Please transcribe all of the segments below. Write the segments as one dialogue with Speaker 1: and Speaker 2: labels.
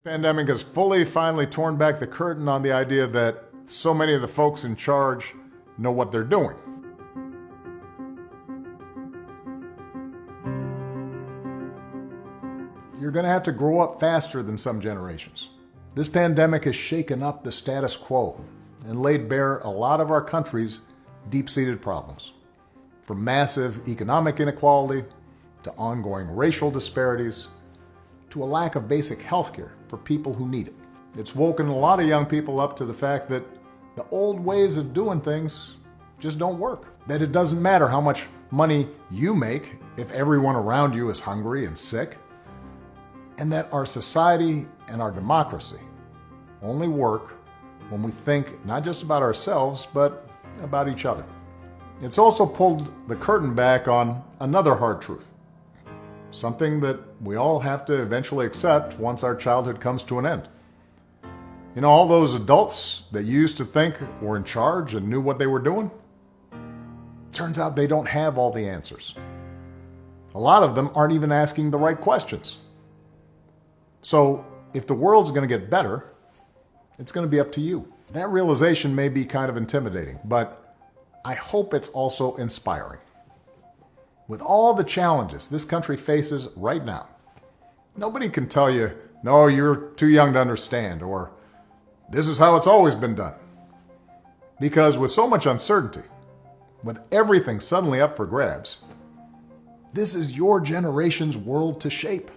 Speaker 1: Pandemic has finally torn back the curtain on the idea that so many of the folks in charge know what they're doing. You're going to have to grow up faster than some generations. This pandemic has shaken up the status quo and laid bare a lot of our country's deep-seated problems, from massive economic inequality to ongoing racial disparities to a lack of basic health care for people who need it. It's woken a lot of young people up to the fact that the old ways of doing things just don't work. That it doesn't matter how much money you make if everyone around you is hungry and sick. And that our society and our democracy only work when we think not just about ourselves, but about each other. It's also pulled the curtain back on another hard truth. Something that we all have to eventually accept once our childhood comes to an end. You know, all those adults that you used to think were in charge and knew what they were doing, turns out they don't have all the answers. A lot of them aren't even asking the right questions. So if the world's going to get better, it's going to be up to you. That realization may be kind of intimidating, but I hope it's also inspiring. With all the challenges this country faces right now, nobody can tell you, no, you're too young to understand, or this is how it's always been done. Because with so much uncertainty, with everything suddenly up for grabs, this is your generation's world to shape.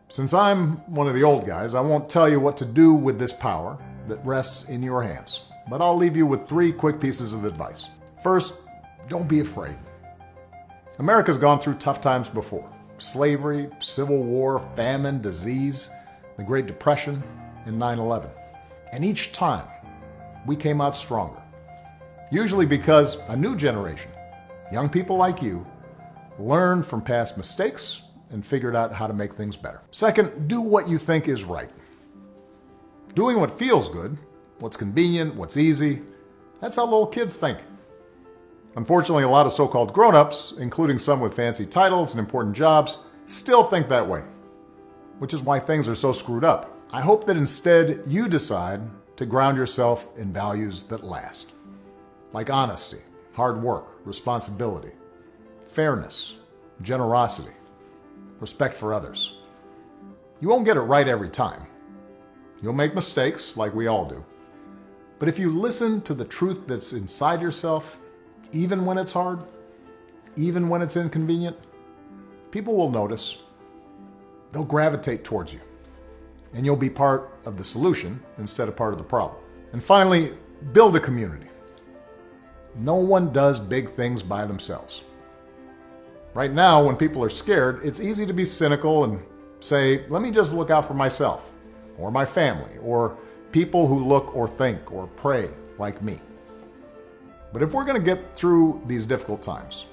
Speaker 1: Since I'm one of the old guys, I won't tell you what to do with this power that rests in your hands, but I'll leave you with 3 quick pieces of advice. First, don't be afraid. America's gone through tough times before. Slavery, civil war, famine, disease, the Great Depression, and 9/11. And each time, we came out stronger. Usually because a new generation, young people like you, learned from past mistakes and figured out how to make things better. Second, do what you think is right. Doing what feels good, what's convenient, what's easy, that's how little kids think. Unfortunately, a lot of so-called grown-ups, including some with fancy titles and important jobs, still think that way, which is why things are so screwed up. I hope that instead you decide to ground yourself in values that last, like honesty, hard work, responsibility, fairness, generosity, respect for others. You won't get it right every time. You'll make mistakes, like we all do. But if you listen to the truth that's inside yourself, even when it's hard, even when it's inconvenient, people will notice. They'll gravitate towards you, and you'll be part of the solution instead of part of the problem. And finally, build a community. No one does big things by themselves. Right now, when people are scared, it's easy to be cynical and say, let me just look out for myself, or my family, or people who look or think or pray like me. But if we're going to get through these difficult times,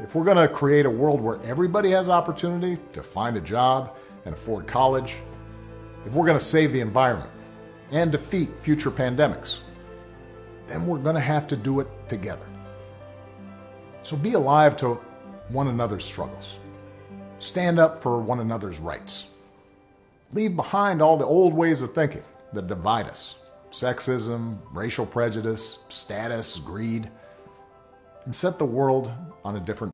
Speaker 1: if we're going to create a world where everybody has opportunity to find a job and afford college, if we're going to save the environment and defeat future pandemics, then we're going to have to do it together. So be alive to one another's struggles. Stand up for one another's rights. Leave behind all the old ways of thinking that divide us. Sexism, racial prejudice, status, greed, and set the world on a different